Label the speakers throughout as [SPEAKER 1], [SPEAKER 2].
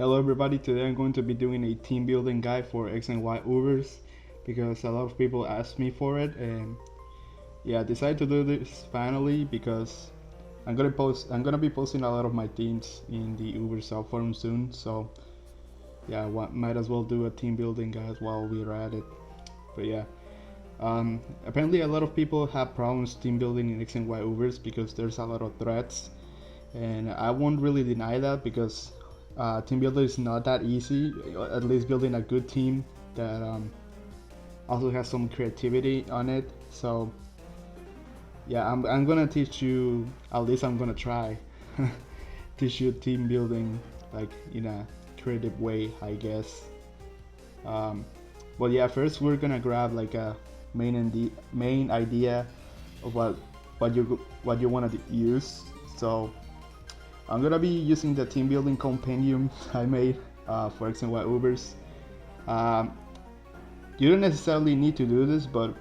[SPEAKER 1] Hello everybody, today I'm going to be doing a team building guide for X and Y Ubers because a lot of people asked me for it, and yeah, I decided to do this finally because I'm gonna be posting a lot of my teams in the Uber subforum soon, so yeah, might as well do a team building guide while we're at it. But yeah, apparently a lot of people have problems team building in X and Y Ubers because there's a lot of threats, and I won't really deny that because team builder is not that easy. At least building a good team that also has some creativity on it. So yeah, I'm gonna teach you. At least I'm gonna try teach you team building like in a creative way, I guess. Um, but yeah, first we're gonna grab like a main idea of what you want to use. So I'm gonna be using the team building compendium I made for X and Y Ubers. Um, you don't necessarily need to do this, but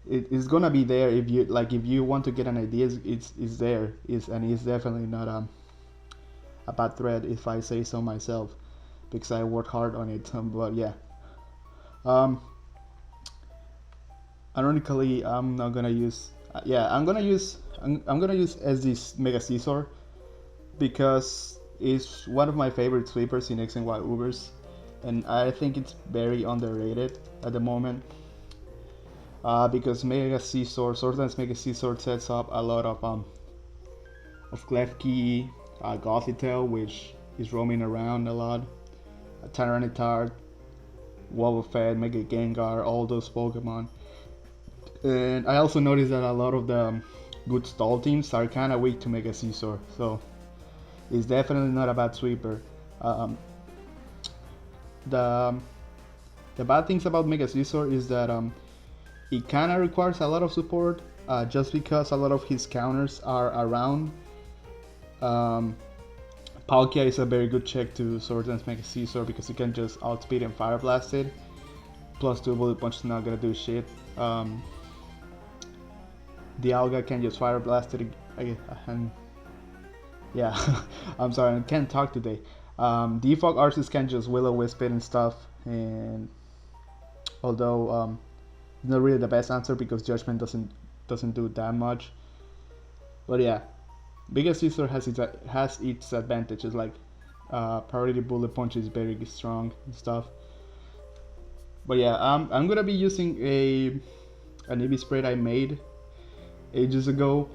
[SPEAKER 1] it's gonna be there if you want to get an idea. It's there. It's definitely not a bad thread if I say so myself, because I worked hard on it. But yeah, um, ironically, I'm not gonna use. I'm gonna use as this Mega Caesar because it's one of my favorite sweepers in X and Y Ubers, and I think it's very underrated at the moment. Because Mega Caesar, Swordsdance Mega Caesar sets up a lot of Klefki, Gothitelle, which is roaming around a lot, Tyranitar, Wobbuffet, Mega Gengar, all those Pokemon. And I also noticed that a lot of the good stall teams are kind of weak to Mega Caesar, so it's definitely not a bad sweeper. Um, the the bad things about Mega Caesar is that it kind of requires a lot of support, just because a lot of his counters are around. Um, Palkia is a very good check to Swordsdance Mega Caesar because he can just outspeed and Fire Blast it. Plus 2 Bullet Punch is not gonna do shit. Dialga can just Fire Blast it, and yeah, I'm sorry, I can't talk today. Defog Arceus can just Will-O-Wisp it and stuff, and although not really the best answer because Judgment doesn't do that much. But yeah, Mega Caesar has its advantages, like priority bullet punch is very strong and stuff. But yeah, I'm gonna be using an EV spread I made ages ago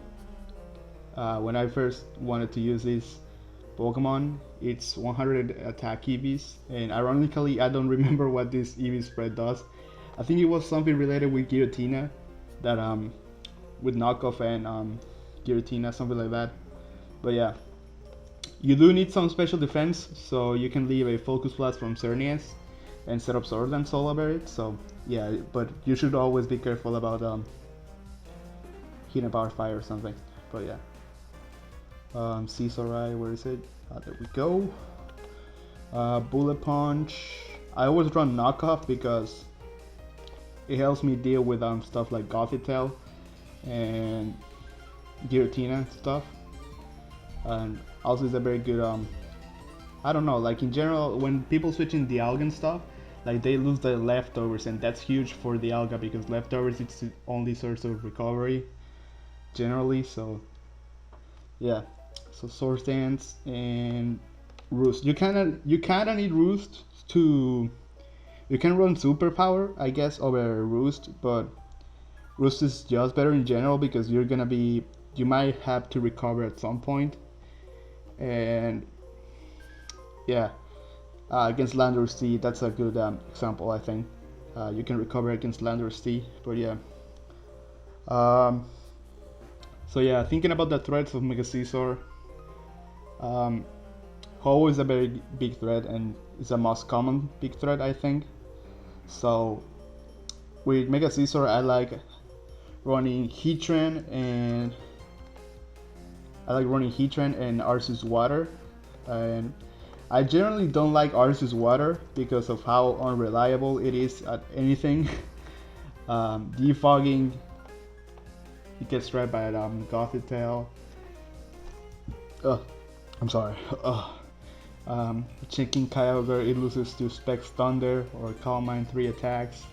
[SPEAKER 1] when I first wanted to use this Pokemon. It's 100 attack EVs, and ironically I don't remember what this EV spread does. I think it was something related with Giratina, that with knockoff and Giratina, something like that. But yeah, you do need some special defense, so you can leave a Focus Blast from Xerneas and set up Sword and Solar Barrier. So yeah, but you should always be careful about hitting Power Fire or something. But yeah, Caesarai, where is it? There we go. Bullet Punch. I always run knockoff because it helps me deal with stuff like Gothitelle and Giratina and stuff. And also it's a very good I don't know, like in general when people switch in Dialga and stuff, like they lose the leftovers, and that's huge for Dialga because leftovers it's the only source of recovery generally. So yeah, so Source Dance and Roost. You kinda need Roost to. You can run Superpower, I guess, over Roost, but Roost is just better in general because you might have to recover at some point, and yeah, against Landorus T, that's a good example, I think. You can recover against Landorus T, but yeah. So yeah, thinking about the threats of Mega Caesar, Ho is a very big threat and it's the most common big threat, I think. So with Mega Caesar, I like running Heatran and Arceus Water, and I generally don't like Arceus Water because of how unreliable it is at anything. Defogging, it gets tried by Gothitelle. I'm sorry. Chinking Kyogre, it loses to Specs Thunder or Calm Mind 3 attacks.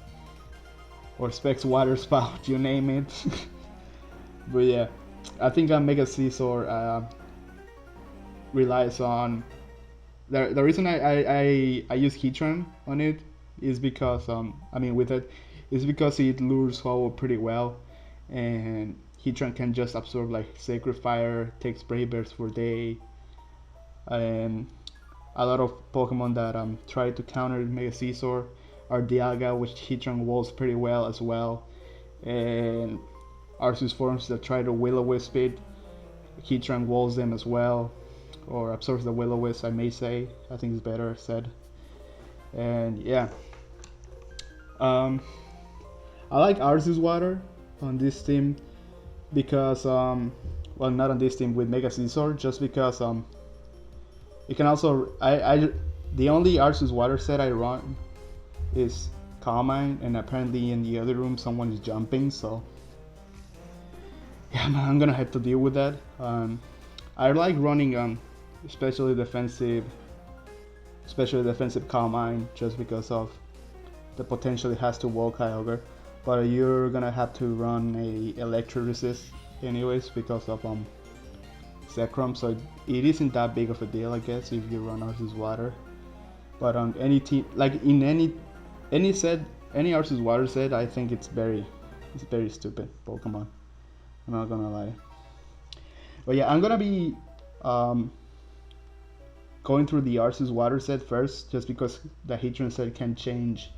[SPEAKER 1] Or Specs Water Spout, you name it. But yeah, I think Mega Scizor relies on... The reason I use Heatran on it is because, with it, is because it lures Ho pretty well. And Heatran can just absorb like Sacred Fire, takes Brave Birds for day. And a lot of Pokemon that try to counter Mega Scizor are Dialga, which Heatran walls pretty well as well. And Arceus forms that try to Will-O-Wisp it, Heatran walls them as well, or absorbs the Will-O-Wisp, I may say. I think it's better said. And yeah, I like Arceus Water on this team because, well, not on this team with Mega Scizor, just because it can also, the only Arceus Water set I run is Calm Mind, and apparently in the other room someone is jumping, so yeah, man, I'm gonna have to deal with that. I like running especially defensive Calm Mind just because of the potential it has to wall Kyogre, but you're gonna have to run a Electro Resist anyways because of Zekrom, so it isn't that big of a deal, I guess, if you run Arceus Water. But on any team, like in any set, any Arceus Water set, I think it's very stupid Pokemon. I'm not gonna lie. But yeah, I'm gonna be going through the Arceus Water set first, just because the Heatran set can change.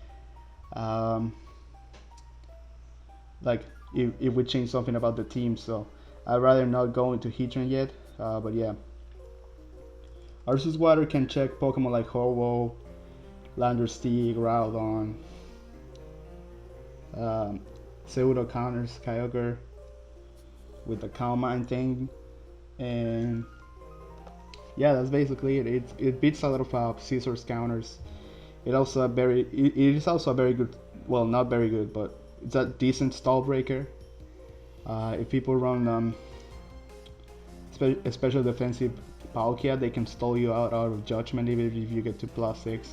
[SPEAKER 1] Like if we change something about the team, so I'd rather not go into Heatran yet. But yeah, Arceus Water can check Pokemon like Ho-Oh, Landersteeg, Groudon, Pseudo counters Kyogre with the Calm Mind thing, and yeah, that's basically it. It beats a lot of Scizor's counters. It is also a very good, well, not very good, but it's a decent stall breaker. If people run special defensive Palkia, they can stall you out of Judgment even if you get to +6.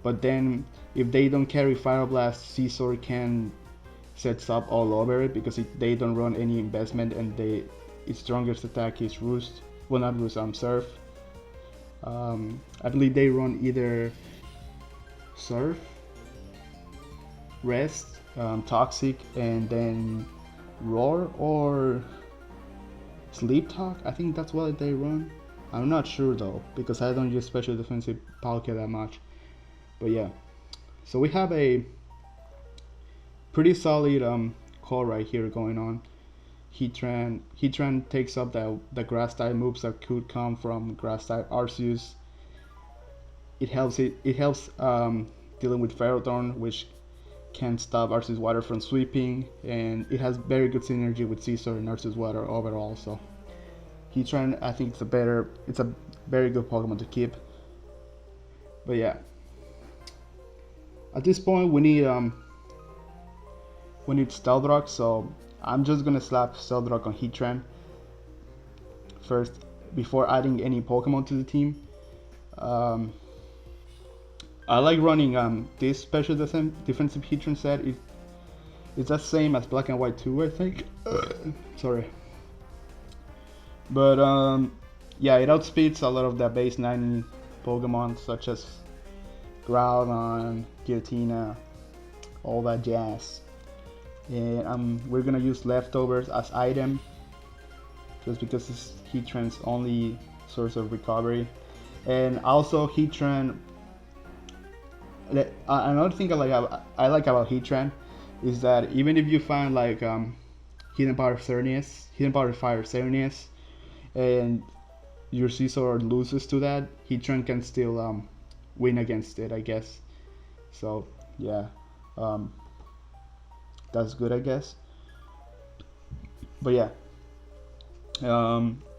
[SPEAKER 1] But then if they don't carry Fire Blast, Scizor can sets up all over it because they don't run any investment, and its strongest attack is Roost. Well, not Roost, Surf. I believe they run either Surf, Rest, Toxic, and then Roar or Sleep Talk. I think that's what they run. I'm not sure though because I don't use special defensive Palkia that much. But yeah, so we have a pretty solid call right here going on. Heatran takes up the grass type moves that could come from grass type Arceus. It helps dealing with Ferrothorn, which can stop Arceus Water from sweeping, and it has very good synergy with Scizor and Arceus Water overall. So Heatran, I think it's a very good Pokemon to keep. But yeah, at this point we need Stealth Rock, so I'm just gonna slap Stealth Rock on Heatran first before adding any Pokemon to the team. I like running this special defensive Heatran set. It's the same as Black and White 2, I think. Sorry. But yeah, it outspeeds a lot of the base 9 Pokemon such as Groudon, Giratina, all that jazz. And we're gonna use Leftovers as item just because it's Heatran's only source of recovery. And also Heatran, another thing I like about Heatran is that even if you find like Hidden Power Fire Xerneas, and your Scizor loses to that, Heatran can still win against it, I guess. So yeah, that's good, I guess. But yeah,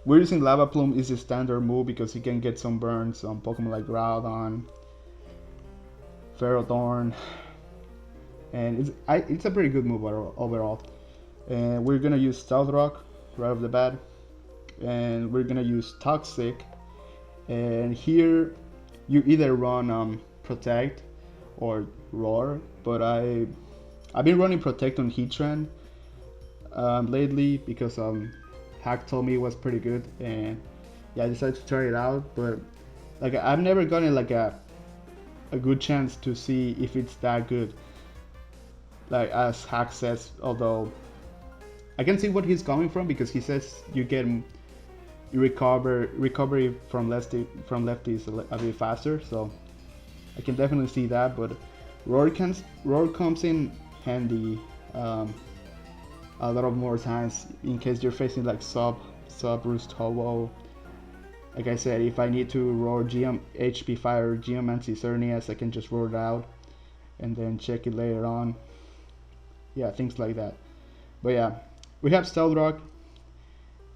[SPEAKER 1] we're using Lava Plume is a standard move because you can get some burns on Pokemon like Groudon, Ferrothorn, and it's a pretty good move overall. And we're gonna use Stealth Rock right off the bat, and we're gonna use Toxic. And here you either run protect or roar, but I've been running protect on Heatran lately because Hack told me it was pretty good, and yeah, I decided to try it out. But like I've never gotten like a good chance to see if it's that good, like as Hack says. Although I can see what he's coming from, because he says you get recovery from lefties a bit faster, so I can definitely see that. But roar comes in handy a lot of more times in case you're facing like sub roost hobo. Like I said, if I need to roar GM HP Fire or Geomancy Cernias, I can just roar it out and then check it later on. Yeah, things like that. But yeah, we have Stealth Rock,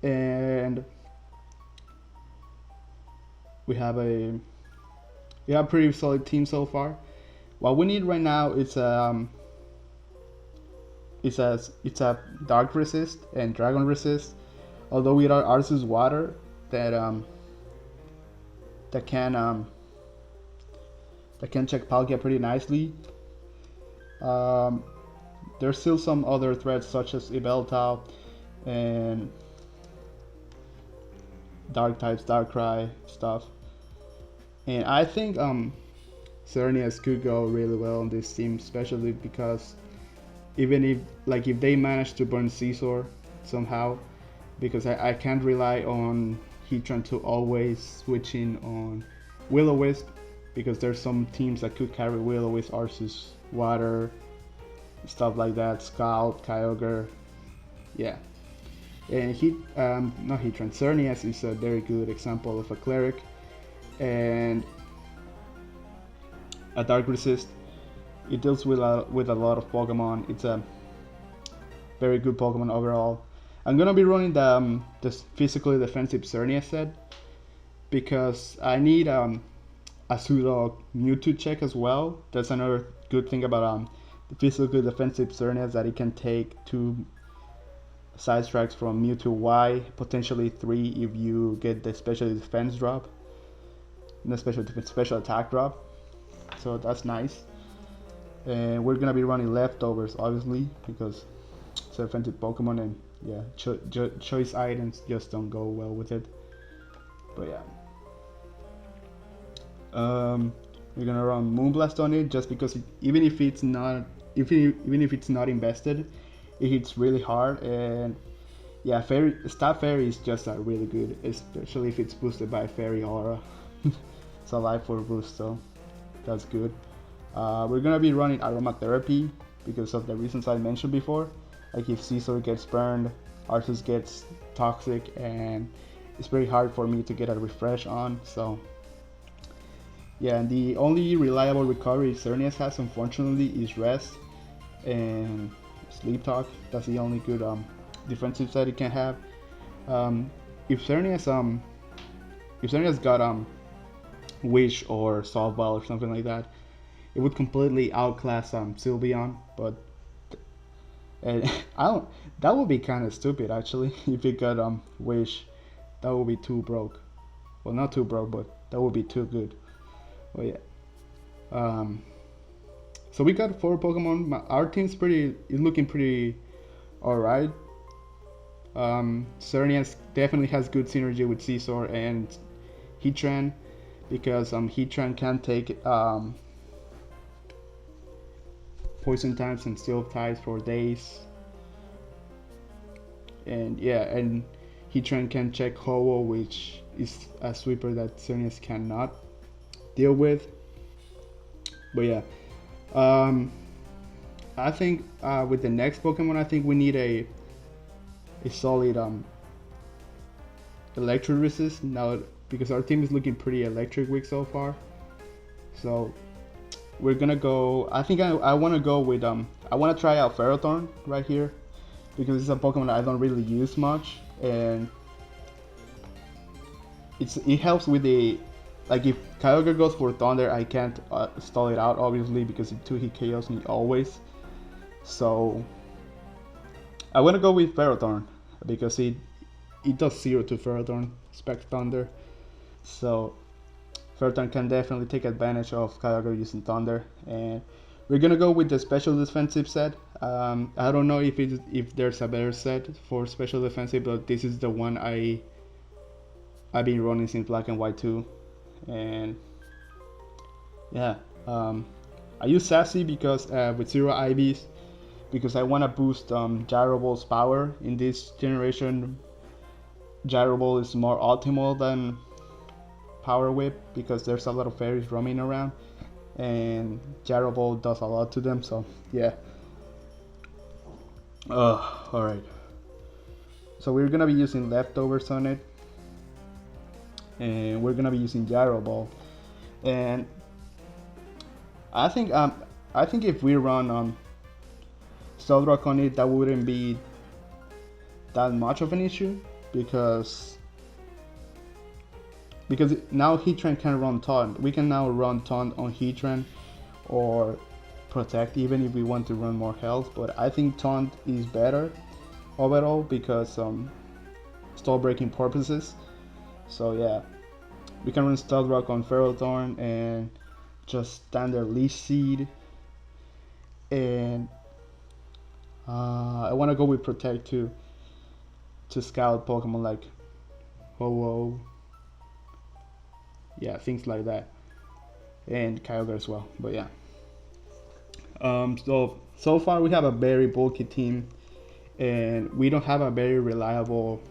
[SPEAKER 1] and we have a pretty solid team so far. What we need right now is it's a Dark Resist and Dragon Resist. Although we got Arceus Water that can check Palkia pretty nicely. There's still some other threats such as Ibeltao and Dark types, Darkrai stuff. And I think Xerneas could go really well on this team, especially because even if they manage to burn Scizor somehow, because I can't rely on Heatran to always switching on Will-O-Wisp, because there's some teams that could carry Will-O-Wisp, Arceus, Water, stuff like that, Scout, Kyogre, yeah. And not Heatran, Xerneas is a very good example of a cleric, and a Dark Resist. It deals with a lot of Pokemon. It's a very good Pokemon overall. I'm gonna be running the physically defensive Xerneas set, because I need a pseudo Mewtwo check as well. That's another good thing about the physically defensive Xerneas, that it can take 2 side strikes from Mewtwo Y, potentially 3 if you get the special defense drop, the special attack drop. So that's nice. And we're gonna be running leftovers, obviously, because it's a offensive Pokemon, and yeah, choice items just don't go well with it. But yeah, we're gonna run Moonblast on it, just because even if it's not invested, it hits really hard. And yeah, Stab Fairy is just really good, especially if it's boosted by Fairy Aura. It's a life 4 boost, so that's good. We're gonna be running Aromatherapy because of the reasons I mentioned before. Like if Scizor gets burned, Arceus gets toxic, and it's very hard for me to get a refresh on. So yeah, and the only reliable recovery Xerneas has, unfortunately, is Rest and Sleep Talk. That's the only good defensive set it can have. If Xerneas got Wish or Softball or something like that, it would completely outclass Sylveon. But that would be kind of stupid, actually. If it got Wish, that would be too broke. Well, not too broke, but that would be too good. Well, yeah. So we got 4 Pokemon. Our team's looking pretty alright. Xerneas definitely has good synergy with Scizor and Heatran, because Heatran can take poison types and steel types for days, and yeah, and Heatran can check Ho-Oh, which is a sweeper that Xerneas cannot deal with. But yeah, I think with the next Pokemon, I think we need a solid electric resist now, because our team is looking pretty electric weak so far. So we're gonna go, I think I want to go with I want to try out Ferrothorn right here, because it's a Pokemon that I don't really use much, and it helps with the, like, if Kyogre goes for Thunder, I can't stall it out, obviously, because it 2-hit KOs me always. So I want to go with Ferrothorn, because it does 0 to Ferrothorn, Spec Thunder. So Ferrothorn can definitely take advantage of Kyogre using Thunder, and we're gonna go with the special defensive set. I don't know if there's a better set for special defensive, but this is the one I've been running since Black and White 2, and yeah, I use Sassy because with zero IVs, because I want to boost Gyro Ball's power. In this generation, Gyro Ball is more optimal than Power Whip because there's a lot of fairies roaming around, and Gyro Ball does a lot to them. So yeah. Alright. So we're gonna be using leftovers on it, and we're gonna be using Gyro Ball, and I think if we run Stealth Rock on it, that wouldn't be that much of an issue because now Heatran can run Taunt. We can now run Taunt on Heatran or Protect even if we want to run more health, but I think Taunt is better overall because stall breaking purposes. So yeah, we can run Stealth Rock on Ferrothorn and just standard Leech Seed, and I want to go with Protect too to scout Pokemon like Ho-Oh, yeah, things like that, and Kyogre as well. But yeah, so far we have a very bulky team, and we don't have a very reliable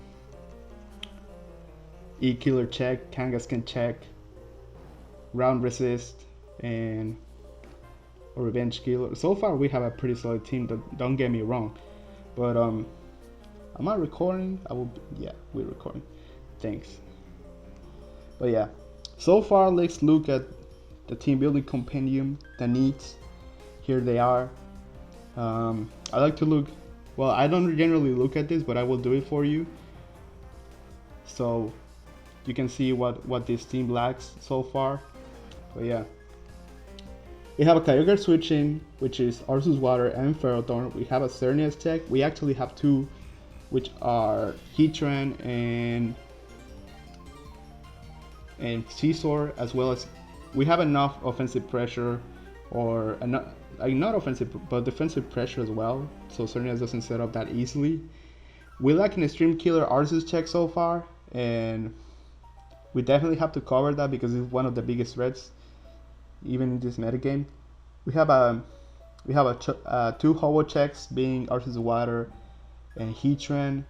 [SPEAKER 1] E-Killer check, Kangaskhan check, Ground Resist, and a Revenge Killer. So far we have a pretty solid team, don't get me wrong, but am I recording? Yeah, we're recording. Thanks. But yeah, so far let's look at the team building compendium, the needs. Here they are. I like to look, well, I don't generally look at this, but I will do it for you so you can see what this team lacks so far. But yeah, we have a Kyogre switching, which is Arceus Water and Ferrothorn. We have a Xerneas tech. We actually have two, which are Heatran and Scizor, as well as we have enough offensive pressure, or not offensive but defensive pressure as well, so Xerneas doesn't set up that easily. We lack an Extreme Killer Arceus check so far, and we definitely have to cover that because it's one of the biggest threats even in this metagame. We have two Ho-Oh checks being Arceus Water and Heatran.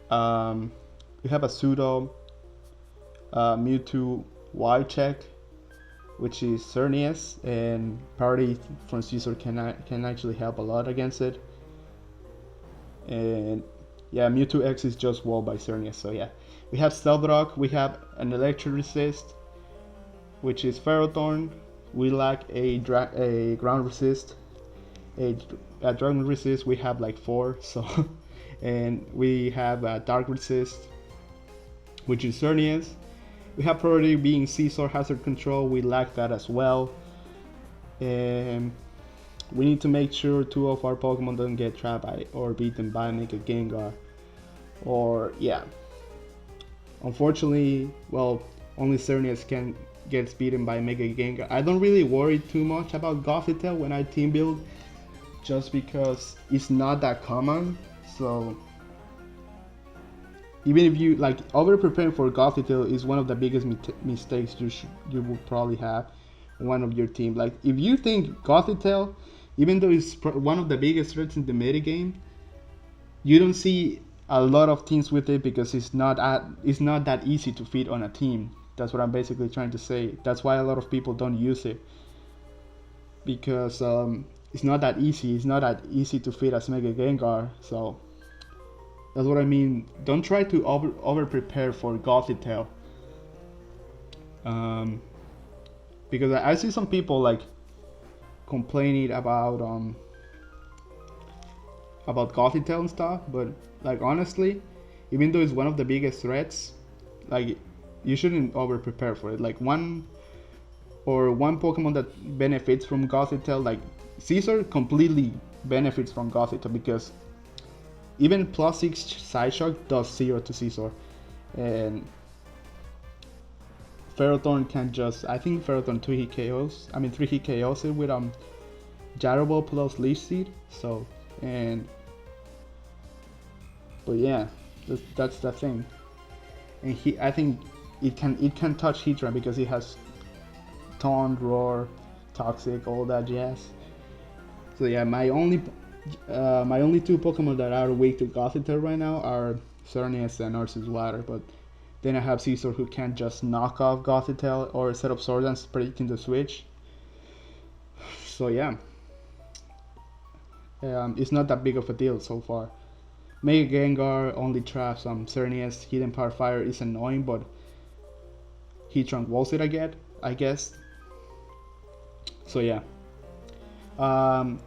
[SPEAKER 1] We have a pseudo Mewtwo Y check, which is Xerneas, and Party from Scizor can actually help a lot against it. And yeah, Mewtwo X is just walled by Xerneas. So yeah, we have Stealth Rock, we have an Electric Resist, which is Ferrothorn. We lack a Ground Resist, a Dragon Resist. We have like 4, so and we have a Dark Resist, which is Xerneas. We have priority being Scizor Hazard Control. We lack that as well, and we need to make sure 2 of our Pokemon don't get trapped by or beaten by Mega Gengar. Or yeah, unfortunately, well, only Xerneas gets beaten by Mega Gengar. I don't really worry too much about Gothitelle when I team build, just because it's not that common. So even if you like, over preparing for Gothitelle is one of the biggest mistakes you will probably have in one of your team. Like if you think Gothitelle, even though it's one of the biggest threats in the metagame, you don't see a lot of teams with it because it's not that easy to fit on a team. That's what I'm basically trying to say. That's why a lot of people don't use it, because it's not that easy. It's not that easy to fit as Mega Gengar. So that's what I mean. Don't try to over prepare for Gothitelle, because I see some people like complaining about Gothitelle and stuff, but like honestly, even though it's one of the biggest threats, like you shouldn't over prepare for it. Like one Pokemon that benefits from Gothitelle, like Scizor completely benefits from Gothitelle, because even +6 Side Shock does 0 to Scizor, and Ferrothorn can just, I think Ferrothorn 3 hit KOs, I mean 3 hit KOs it with Gyro Ball plus Leech Seed, so, but yeah, that's the thing. And I think it can touch Heatran because it has Taunt, Roar, Toxic, all that jazz. So yeah, my only two Pokemon that are weak to Gothitelle right now are Xerneas and Ursus Water, but then I have Scizor who can just knock off Gothitelle or set up Sword Dance predicting the switch. So yeah, it's not that big of a deal so far. Mega Gengar only traps Xerneas. Hidden Power Fire is annoying, but Heatran walls it again, I guess. So yeah. I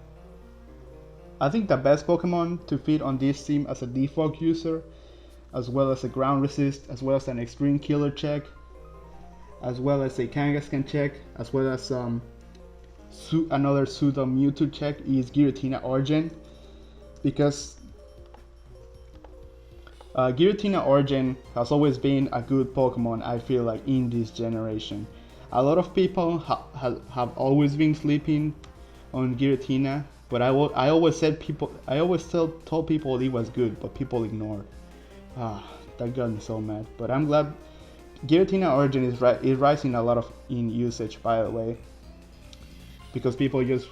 [SPEAKER 1] think the best Pokemon to fit on this team as a defog user, as well as a ground resist, as well as an extreme killer check, as well as a Kangaskhan check, as well as another pseudo Mewtwo check is Giratina Origin, because Giratina Origin has always been a good Pokemon, I feel like, in this generation. A lot of people have always been sleeping on Giratina, but I always told people it was good, but people ignored. That got me so mad. But I'm glad Giratina Origin is rising a lot in usage, by the way, because people just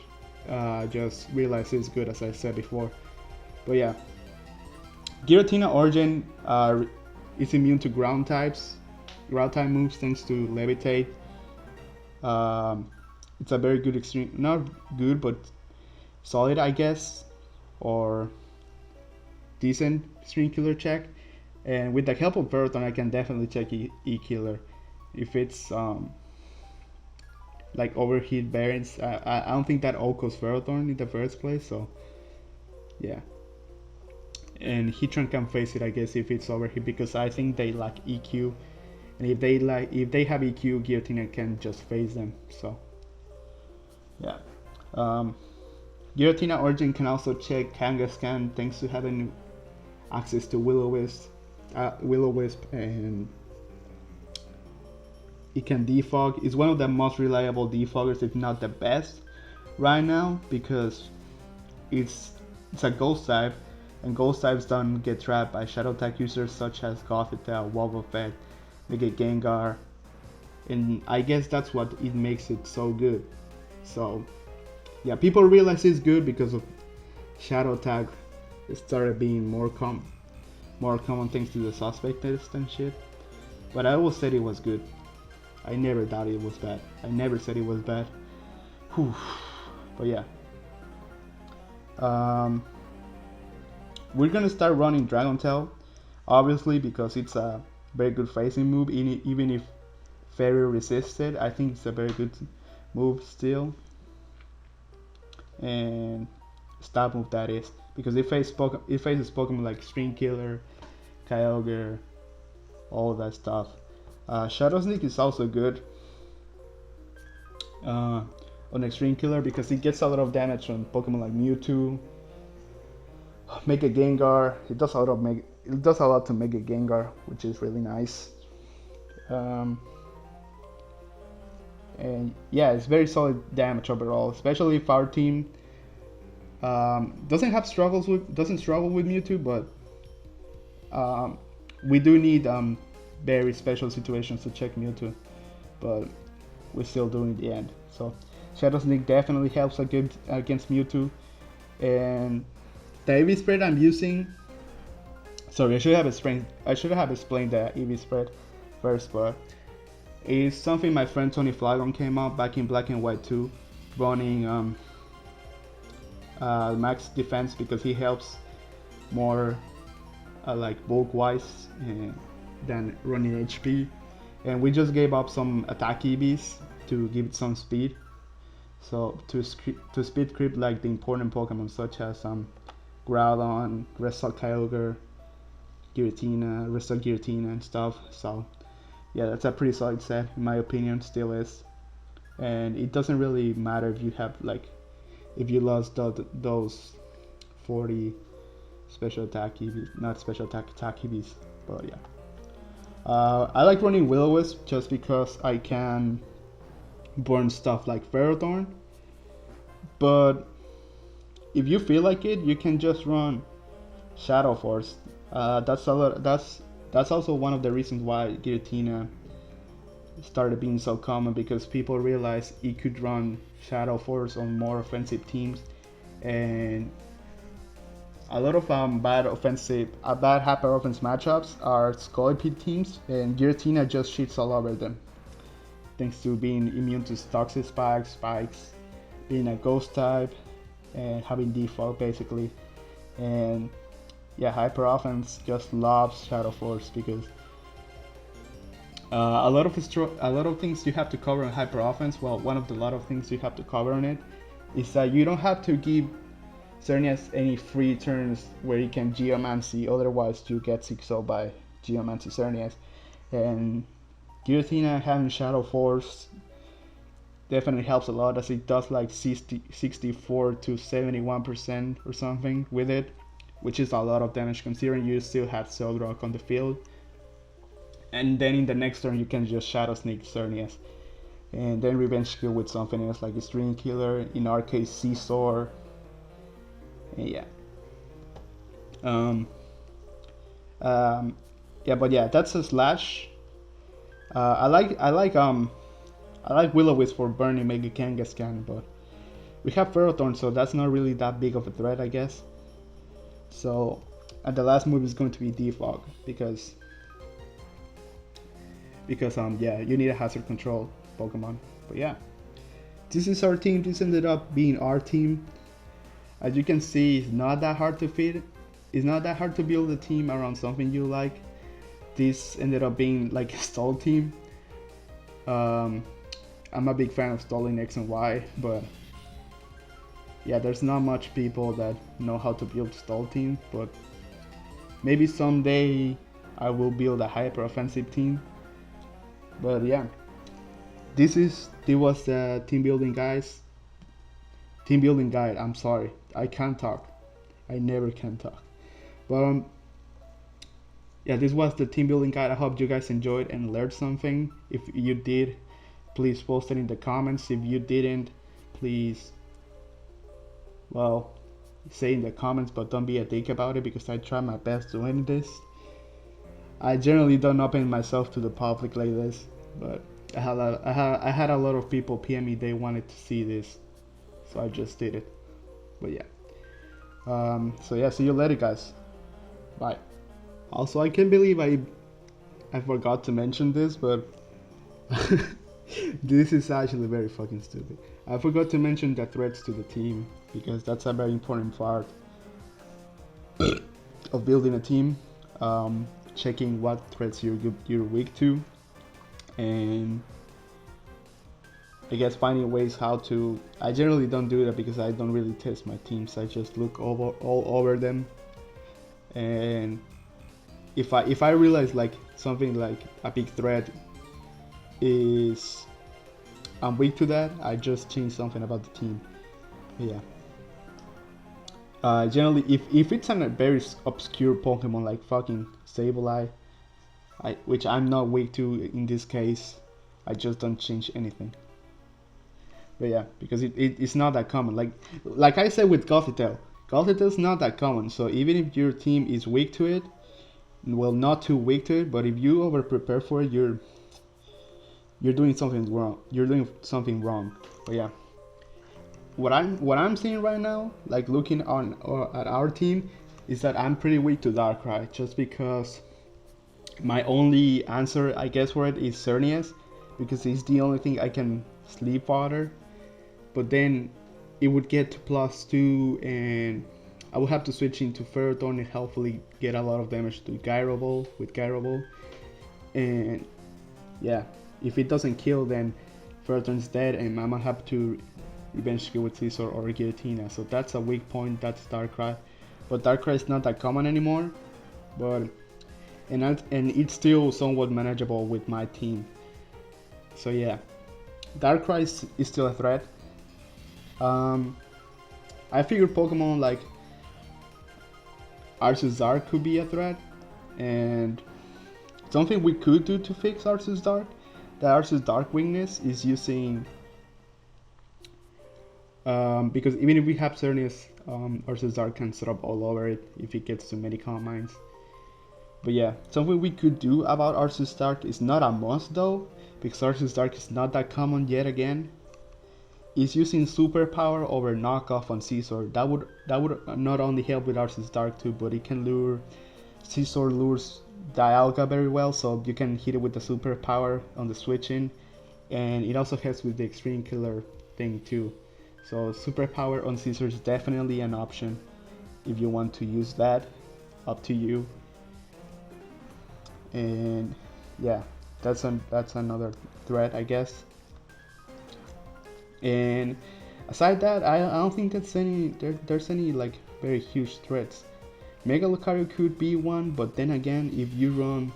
[SPEAKER 1] realize it's good, as I said before. But yeah, Giratina Origin is immune to ground type moves thanks to Levitate. It's a very good extreme, not good, but solid, I guess, or decent extreme killer check. And with the help of Ferrothorn, I can definitely check E-Killer if it's like overheat variants. I don't think that Oko's Ferrothorn in the first place, so yeah. And Heatran can face it, I guess, if it's overheat, because I think they lack EQ, and if they have EQ, Giratina can just face them. So yeah. Giratina Origin can also check Kangaskhan thanks to having access to Will-O-Wisp, and it can defog. It's one of the most reliable defoggers, if not the best, right now, because it's a ghost type, and ghost types don't get trapped by shadow attack users such as Gothitelle, Wobbuffet, Mega Gengar, and I guess that's what it makes it so good. So yeah, people realize it's good because of shadow attack. It started being more common thanks to the suspect test and shit. But I always said it was good. I never thought it was bad. I never said it was bad. Whew. But yeah. We're gonna start running Dragon Tail, obviously, because it's a very good phasing move, even if Fairy resisted. I think it's a very good move still. And stab move, that is, because it faces Pokemon like String Killer, Kyogre, all that stuff. Shadow Sneak is also good on Extreme Killer because it gets a lot of damage on Pokemon like Mewtwo, Mega Gengar. It does a lot to Mega Gengar, which is really nice. And yeah, it's very solid damage overall, especially if our team doesn't struggle with Mewtwo, but we do need very special situations to check Mewtwo, but we're still doing the end. So Shadow Sneak definitely helps against Mewtwo. And the EV spread I'm using, sorry, I should have explained the EV spread first, but it's something my friend Tony Flagon came out back in Black and White 2, running max defense because he helps more like bulk wise than running HP, and we just gave up some attack EVs to give it some speed, so to speed creep like the important Pokemon such as Groudon, Restock Kyogre, Giratina, Restock Giratina and stuff. So yeah, that's a pretty solid set in my opinion, still is. And it doesn't really matter if you have if you lost those 40 special attack EVs, not special attack EVs, but yeah. I like running Will-O-Wisp just because I can burn stuff like Ferrothorn, but if you feel like it, you can just run Shadow Force. That's also one of the reasons why Giratina started being so common, because people realized it could run Shadow Force on more offensive teams, and a lot of bad hyper offense matchups are Scolipede teams, and Giratina just shits all over them, thanks to being immune to toxic spikes, being a ghost type, and having default basically. And yeah, hyper offense just loves Shadow Force because a lot of things you have to cover in hyper offense. Well, one of the lot of things you have to cover on it is that you don't have to give Xerneas any free turns where you can Geomancy, otherwise you get 6-0 by Geomancy Xerneas. And Giratina having Shadow Force definitely helps a lot, as it does like 64 to 71% or something with it, which is a lot of damage considering you still have Zeldrock on the field. And then in the next turn you can just Shadow Sneak Xerneas, and then revenge kill with something else like a String Killer, in our case Scizor. And yeah. Yeah, but yeah, that's a Slash. I like Will-O-Wisp for burning Mega Kangaskhan, but we have Ferrothorn, so that's not really that big of a threat, I guess. So, and the last move is going to be Defog, because yeah, you need a hazard control Pokemon. But yeah, this is our team. This ended up being our team. As you can see, it's not that hard to fit. It's not that hard to build a team around something you like. This ended up being like a stall team. I'm a big fan of stalling X and Y, but yeah, there's not much people that know how to build stall team. But maybe someday I will build a hyper offensive team. But yeah, this was the team building guide. I'm sorry, I can't talk. I never can talk. But yeah, this was the team building guide. I hope you guys enjoyed and learned something. If you did, please post it in the comments. If you didn't, please, well, say in the comments, but don't be a dick about it, because I try my best doing this. I generally don't open myself to the public like this, but I had a lot of people PM me they wanted to see this, so I just did it. But yeah, so yeah, see you later, guys. Bye. Also, I can't believe I forgot to mention this, but this is actually very fucking stupid. I forgot to mention the threats to the team, because that's a very important part of building a team. Checking what threats you're weak to, and I guess finding ways how to. I generally don't do that because I don't really test my teams. I just look all over them, and if I realize like something like a big threat is I'm weak to that, I just change something about the team. Yeah. Generally, if it's a very obscure Pokemon like fucking Sableye, which I'm not weak to in this case, I just don't change anything. But yeah, because it's not that common. Like I said with Gothitell's not that common. So even if your team is weak to it, well, not too weak to it, but if you over prepare for it, you're doing something wrong. You're doing something wrong. But yeah. What I'm seeing right now, like looking at our team, is that I'm pretty weak to Darkrai, just because my only answer, I guess, for it is Xerneas, because it's the only thing I can Sleep Water. But then it would get to +2, and I would have to switch into Ferrothorn and hopefully get a lot of damage to Gyro-Ball. And yeah, if it doesn't kill, then Ferrothorn's dead, and I'm gonna have to Revenge Kill with Scizor or Giratina. So that's a weak point, that's Darkrai. But Darkrai is not that common anymore. But and it's still somewhat manageable with my team. So yeah, Darkrai is still a threat. I figured Pokemon like Arceus could be a threat, and something we could do to fix Arceus Dark. The Arceus Dark weakness is using because even if we have Cernius, Arceus Dark can set up all over it if it gets too many command mines. But yeah, something we could do about Arceus Dark is not a must though, because Arceus Dark is not that common yet again. Is using superpower over knockoff on Scizor. That would not only help with Arceus Dark too, but it can lure Scizor lures Dialga very well, so you can hit it with the superpower on the switching, and it also helps with the extreme killer thing too. So superpower on Scizor is definitely an option if you want to use that. Up to you. And yeah, that's another threat, I guess. And aside that, I don't think there's any like very huge threats. Mega Lucario could be one, but then again, if you run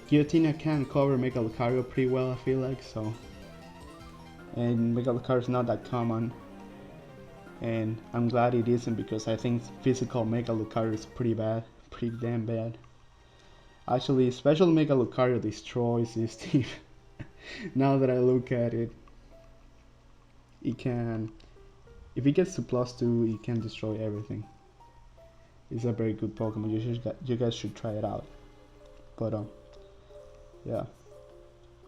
[SPEAKER 1] Giratina can cover Mega Lucario pretty well, I feel like, so. And Mega Lucario is not that common, and I'm glad it isn't, because I think physical Mega Lucario is pretty damn bad. Actually, Special Mega Lucario destroys this team. Now that I look at it, it can, if it gets to +2, it can destroy everything. It's a very good Pokemon. You guys should try it out. But yeah,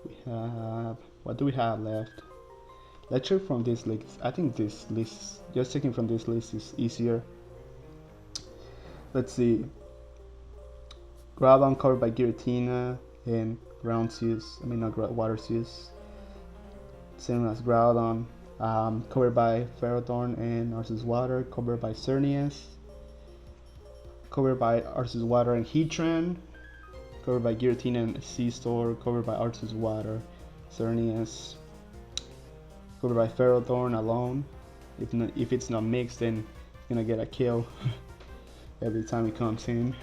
[SPEAKER 1] we have, what do we have left? Let's check from this list. I think this list, just checking from this list is easier. Let's see. Groudon covered by Giratina and Water Zeus. Same as Groudon. Covered by Ferrothorn and Arceus Water. Covered by Cernius. Covered by Arceus Water and Heatran. Covered by Giratina and Scizor. Covered by Arceus Water, Cernius. Covered by Ferrothorn alone. If it's not mixed, then it's gonna get a kill every time it comes in.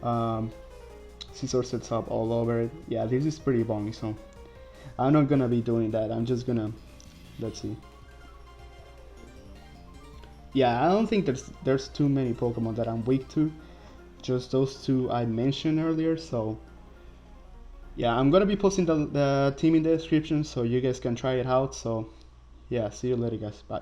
[SPEAKER 1] Scizor sets up all over it. Yeah, this is pretty bony, so I'm not gonna be doing that. I'm just gonna, let's see. Yeah, I don't think there's too many Pokemon that I'm weak to. Just those two I mentioned earlier, so yeah, I'm gonna be posting the team in the description so you guys can try it out. So yeah, see you later guys, bye.